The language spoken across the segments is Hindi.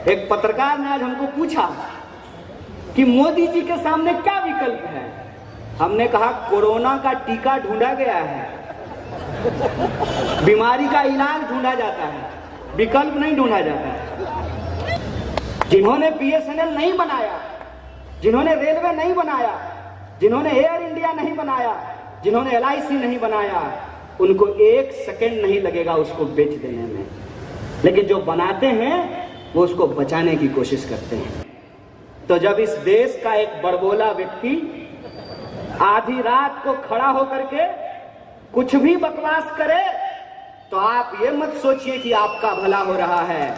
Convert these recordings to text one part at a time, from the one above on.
एक पत्रकार ने आज हमको पूछा कि मोदी जी के सामने क्या विकल्प है। हमने कहा कोरोना का टीका ढूंढा गया है, बीमारी का इलाज ढूंढा जाता है, विकल्प नहीं ढूंढा जाता है। जिन्होंने बीएसएनएल नहीं बनाया, जिन्होंने रेलवे नहीं बनाया, जिन्होंने एयर इंडिया नहीं बनाया, जिन्होंने एलआईसी नहीं बनाया, उनको एक सेकंड नहीं लगेगा उसको बेच देने में। लेकिन जो बनाते हैं वो उसको बचाने की कोशिश करते हैं। तो जब इस देश का एक बड़बोला व्यक्ति आधी रात को खड़ा होकर के कुछ भी बकवास करे तो आप ये मत सोचिए कि आपका भला हो रहा है।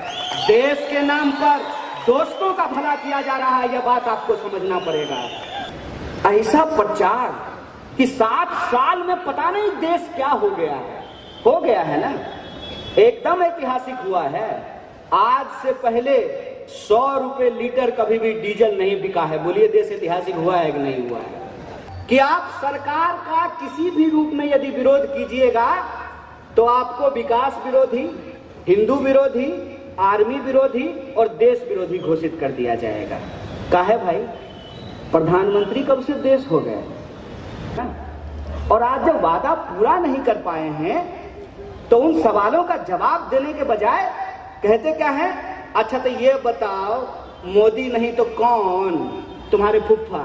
देश के नाम पर दोस्तों का भला किया जा रहा है, यह बात आपको समझना पड़ेगा। ऐसा प्रचार कि 7 साल में पता नहीं देश क्या हो गया है ना, एकदम ऐतिहासिक हुआ है। आज से पहले 100 रुपए लीटर कभी भी डीजल नहीं बिका है। बोलिए देश ऐतिहासिक हुआ है कि नहीं हुआ है? कि आप सरकार का किसी भी रूप में यदि विरोध कीजिएगा तो आपको विकास विरोधी, हिंदू विरोधी, आर्मी विरोधी और देश विरोधी घोषित कर दिया जाएगा। काहे भाई, प्रधानमंत्री कब से देश हो गए और आज जब वादा पूरा नहीं कर पाए हैं तो उन सवालों का जवाब देने के बजाय कहते क्या है, अच्छा तो ये बताओ मोदी नहीं तो कौन? तुम्हारे फुफ्फा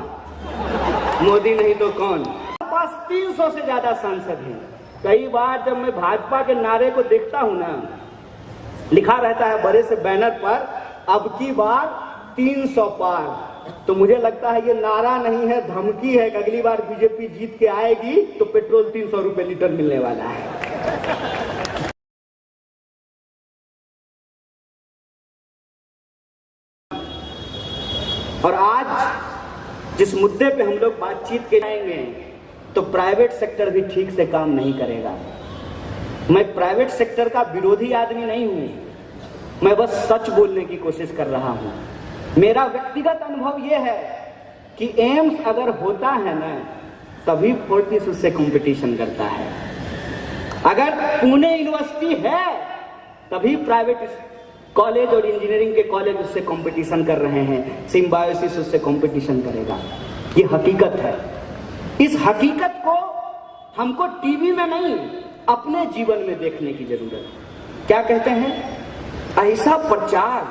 मोदी नहीं तो कौन? पास 300 से ज्यादा सांसद हैं। कई बार जब मैं भाजपा के नारे को देखता हूं ना, लिखा रहता है बड़े से बैनर पर अब की बार 300 पार, तो मुझे लगता है ये नारा नहीं है, धमकी है कि अगली बार बीजेपी जीत के आएगी तो पेट्रोल 300 रुपए लीटर मिलने वाला है। और आज जिस मुद्दे पे हम लोग बातचीत के जाएंगे तो प्राइवेट सेक्टर भी ठीक से काम नहीं करेगा। मैं प्राइवेट सेक्टर का विरोधी आदमी नहीं हूं, मैं बस सच बोलने की कोशिश कर रहा हूं। मेरा व्यक्तिगत अनुभव यह है कि एम्स अगर होता है ना तभी फोर्टिस उससे कंपटीशन करता है। अगर पुणे यूनिवर्सिटी है तभी प्राइवेट कॉलेज और इंजीनियरिंग के कॉलेज उससे कंपटीशन कर रहे हैं, सिम्बायोसिस उससे कंपटीशन करेगा। ये हकीकत है। इस हकीकत को हमको टीवी में नहीं अपने जीवन में देखने की जरूरत है। क्या कहते हैं, ऐसा प्रचार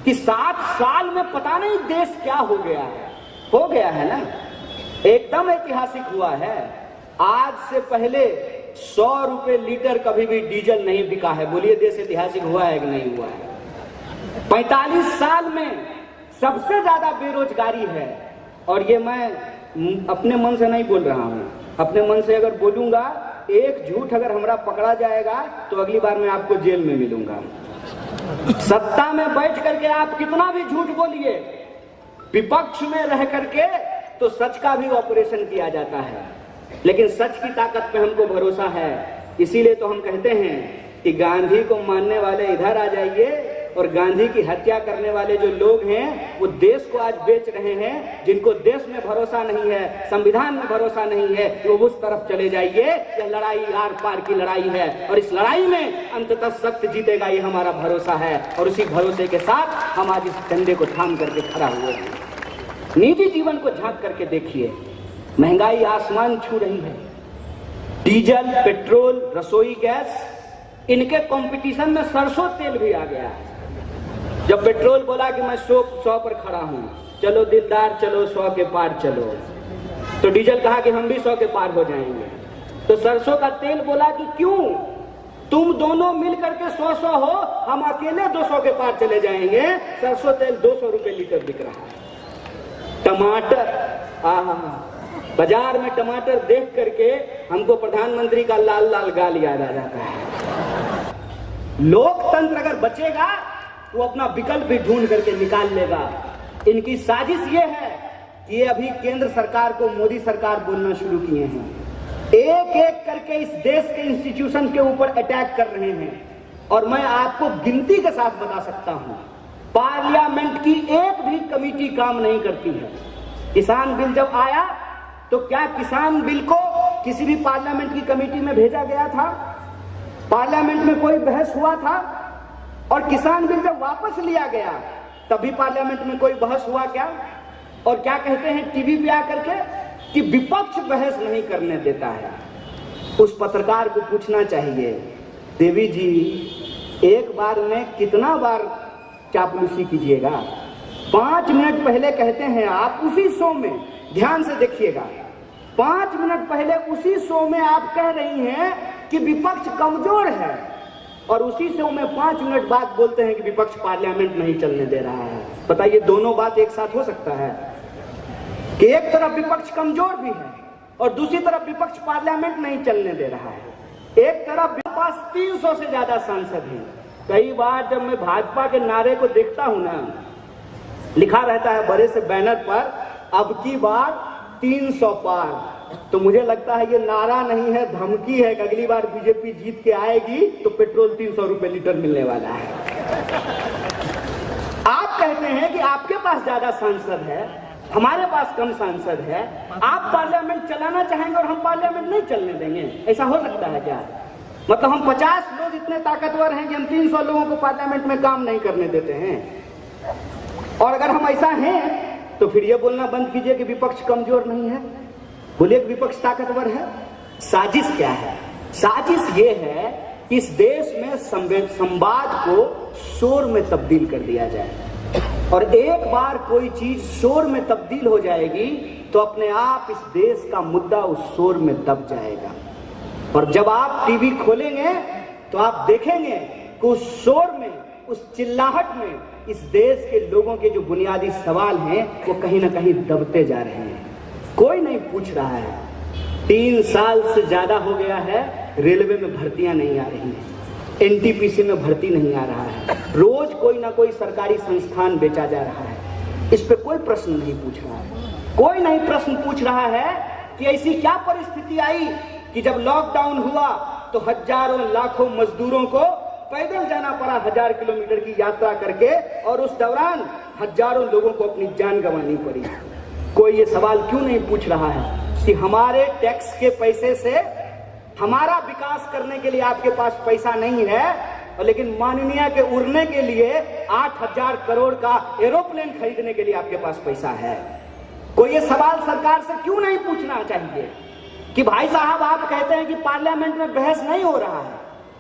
कि 7 साल में पता नहीं देश क्या हो गया है ना, एकदम ऐतिहासिक हुआ है। आज से पहले 100 रुपए लीटर कभी भी डीजल नहीं बिका है। बोलिए देश ऐतिहासिक हुआ है कि नहीं हुआ है? 45 साल में सबसे ज्यादा बेरोजगारी है। और ये मैं अपने मन से नहीं बोल रहा हूं, अपने मन से अगर बोलूंगा, एक झूठ अगर हमरा पकड़ा जाएगा तो अगली बार मैं आपको जेल में मिलूंगा। सत्ता में बैठ करके आप कितना भी झूठ बोलिए, विपक्ष में रह करके तो सच का भी ऑपरेशन किया जाता है। लेकिन सच की ताकत पे हमको भरोसा है, इसीलिए तो हम कहते हैं कि गांधी को मानने वाले इधर आ जाइए और गांधी की हत्या करने वाले जो लोग हैं वो देश को आज बेच रहे हैं। जिनको देश में भरोसा नहीं है, संविधान में भरोसा नहीं है, वो उस तरफ चले जाइए। यह लड़ाई आर पार की लड़ाई है और इस लड़ाई में अंततः सत्य जीतेगा, ये हमारा भरोसा है। और उसी भरोसे के साथ हम आज इस झंडे को थाम करके खड़ा हुए हैं। निजी जीवन को झांक करके देखिए, महंगाई आसमान छू रही है। डीजल, पेट्रोल, रसोई गैस, इनके कंपटीशन में सरसों तेल भी आ गया है। जब पेट्रोल बोला कि मैं 100 पर खड़ा हूं, चलो दिलदार चलो 100 के पार चलो, तो डीजल कहा कि हम भी 100 के पार हो जाएंगे। तो सरसों का तेल बोला कि क्यों, तुम दोनों मिल करके 100 हो, हम अकेले 200 के पार चले जाएंगे। सरसों तेल 200 रुपए लीटर बिक रहा है। टमाटर, बाजार में टमाटर देख करके हमको प्रधानमंत्री का लाल लाल गाल याद आ जाता है। लोकतंत्र अगर बचेगा वो अपना विकल्प भी ढूंढ करके निकाल लेगा। इनकी साजिश ये है कि ये अभी केंद्र सरकार को मोदी सरकार बोलना शुरू किए हैं। एक एक करके इस देश के इंस्टीट्यूशन के ऊपर अटैक कर रहे हैं। और मैं आपको गिनती के साथ बता सकता हूं, पार्लियामेंट की एक भी कमेटी काम नहीं करती है। किसान बिल जब आया तो क्या किसान बिल को किसी भी पार्लियामेंट की कमेटी में भेजा गया था? पार्लियामेंट में कोई बहस हुआ था? और किसान बिल जब वापस लिया गया तभी पार्लियामेंट में कोई बहस हुआ क्या? और क्या कहते हैं टीवी पे आकर के कि विपक्ष बहस नहीं करने देता है। उस पत्रकार को पूछना चाहिए, देवी जी एक बार में कितना बार चापलूसी कीजिएगा? 5 मिनट पहले कहते हैं आप उसी शो में, ध्यान से देखिएगा, 5 मिनट पहले उसी शो में आप कह रही हैं कि विपक्ष कमजोर है, और उसी शो में 5 मिनट बाद बोलते हैं कि विपक्ष पार्लियामेंट नहीं चलने दे रहा है। बताइए दोनों बात एक साथ हो सकता है कि एक तरफ विपक्ष कमजोर भी है और दूसरी तरफ विपक्ष पार्लियामेंट नहीं चलने दे रहा है? एक तरफ मेरे पास 300 से ज्यादा सांसद हैं। कई बार जब मैं भाजपा के नारे को देखता हूं ना, लिखा रहता है बड़े से बैनर पर अब की बार 300 पार, तो मुझे लगता है ये नारा नहीं है, धमकी है कि अगली बार बीजेपी जीत के आएगी तो पेट्रोल 300 रुपए लीटर मिलने वाला है। आप कहते हैं कि आपके पास ज्यादा सांसद है, हमारे पास कम सांसद है, आप पार्लियामेंट चलाना चाहेंगे और हम पार्लियामेंट नहीं चलने देंगे। ऐसा हो सकता है क्या? मतलब हम 50 लोग इतने ताकतवर हैं कि हम 300 लोगों को पार्लियामेंट में काम नहीं करने देते हैं? और अगर हम ऐसा हैं तो फिर ये बोलना बंद कीजिए कि विपक्ष कमजोर नहीं है, बोलिए कि विपक्ष ताकतवर है। साजिश क्या है? साजिश ये है कि इस देश में संवाद को शोर में तब्दील कर दिया जाए, और एक बार कोई चीज शोर में तब्दील हो जाएगी तो अपने आप इस देश का मुद्दा उस शोर में दब जाएगा। और जब आप टीवी खोलेंगे तो आप देखेंगे कि उस शोर में, उस चिल्लाहट में इस देश के लोगों के जो बुनियादी सवाल हैं वो कहीं ना कहीं दबते जा रहे हैं। कोई नहीं पूछ रहा है। 3 साल से ज्यादा हो गया है, रेलवे में भर्तियां नहीं आ रही हैं, एनटीपीसी में भर्ती नहीं आ रहा है, रोज कोई ना कोई सरकारी संस्थान बेचा जा रहा है। इस पे कोई प्रश्न नहीं पूछ रहा है। कोई नहीं प्रश्न पूछ रहा है कि ऐसी क्या परिस्थिति आई कि जब लॉकडाउन हुआ तो हजारों लाखों मजदूरों को पैदल जाना पड़ा 1000 किलोमीटर की यात्रा करके, और उस दौरान हजारों लोगों को अपनी जान गंवानी पड़ी। कोई ये सवाल क्यों नहीं पूछ रहा है कि हमारे टैक्स के पैसे से हमारा विकास करने के लिए आपके पास पैसा नहीं है, और लेकिन माननीय के उड़ने के लिए 8000 करोड़ का एरोप्लेन खरीदने के लिए आपके पास पैसा है। कोई ये सवाल सरकार से क्यों नहीं पूछना चाहिए कि भाई साहब आप कहते हैं कि पार्लियामेंट में बहस नहीं हो रहा है,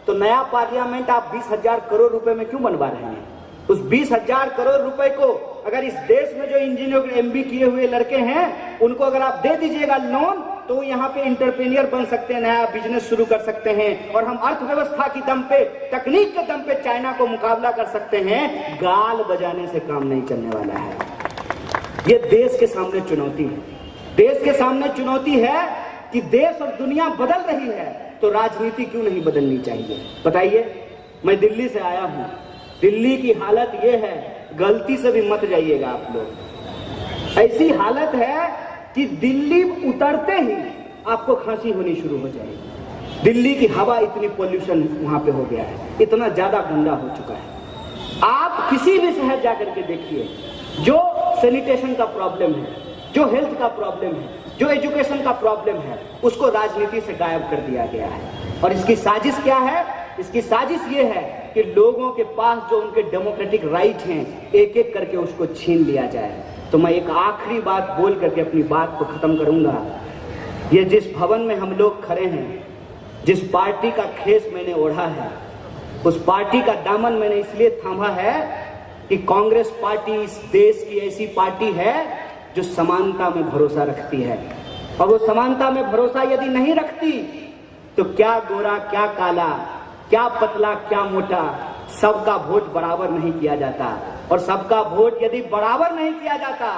तो नया पार्लियामेंट आप 20,000 करोड़ रुपए में क्यों बनवा रहे हैं? उस 20,000 करोड़ रुपए को अगर इस देश में जो इंजीनियर MBA किए हुए लड़के हैं उनको अगर आप दे दीजिएगा लोन, तो यहाँ पे इंटरप्रेन्योर बन सकते हैं, नया बिजनेस शुरू कर सकते हैं, और हम अर्थव्यवस्था की दम पे, तकनीक के दम पे चाइना को मुकाबला कर सकते हैं। गाल बजाने से काम नहीं चलने वाला है। ये देश के सामने चुनौती है। देश के सामने चुनौती है कि देश और दुनिया बदल रही है, तो राजनीति क्यों नहीं बदलनी चाहिए? बताइए। मैं दिल्ली से आया हूं, दिल्ली की हालत ये है, गलती से भी मत जाइएगा आप लोग। ऐसी हालत है कि दिल्ली उतरते ही आपको खांसी होनी शुरू हो जाएगी। दिल्ली की हवा इतनी पोल्यूशन वहां पे हो गया है, इतना ज्यादा गंदा हो चुका है। आप किसी भी शहर जाकर के देखिए, जो सैनिटेशन का प्रॉब्लम है, जो हेल्थ का प्रॉब्लम है, जो एजुकेशन का प्रॉब्लम है, उसको राजनीति से गायब कर दिया गया है। और इसकी साजिश क्या है? इसकी साजिश ये है कि लोगों के पास जो उनके डेमोक्रेटिक राइट हैं, एक एक करके उसको छीन लिया जाए। तो मैं एक आखिरी बात बोल करके अपनी बात को खत्म करूंगा। ये जिस भवन में हम लोग खड़े हैं, जिस पार्टी का खेस मैंने ओढ़ा है, उस पार्टी का दामन मैंने इसलिए थामा है कि कांग्रेस पार्टी इस देश की ऐसी पार्टी है जो समानता में भरोसा रखती है। और वो समानता में भरोसा यदि नहीं रखती तो क्या गोरा क्या काला, क्या पतला क्या मोटा, सबका वोट बराबर नहीं किया जाता। और सबका वोट यदि बराबर नहीं किया जाता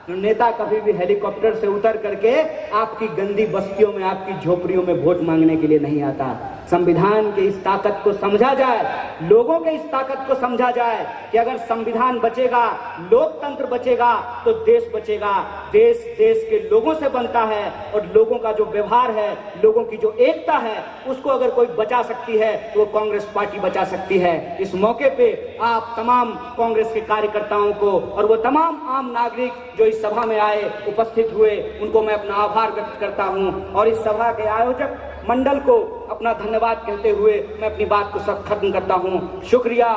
तो नेता कभी भी हेलीकॉप्टर से उतर करके आपकी गंदी बस्तियों में, आपकी झोपड़ियों में वोट मांगने के लिए नहीं आता। संविधान के इस ताकत को समझा जाए, लोगों के इस ताकत को समझा जाए कि अगर संविधान बचेगा, लोकतंत्र बचेगा तो देश बचेगा। देश देश के लोगों से बनता है, और लोगों का जो व्यवहार है, लोगों की जो एकता है, उसको अगर कोई बचा सकती है तो वो कांग्रेस पार्टी बचा सकती है। इस मौके पे आप तमाम कांग्रेस के कार्यकर्ताओं को और वो तमाम आम नागरिक जो इस सभा में आए, उपस्थित हुए, उनको मैं अपना आभार व्यक्त करता हूं। और इस सभा के आयोजक मंडल को अपना धन्यवाद कहते हुए मैं अपनी बात को खत्म करता हूं। शुक्रिया।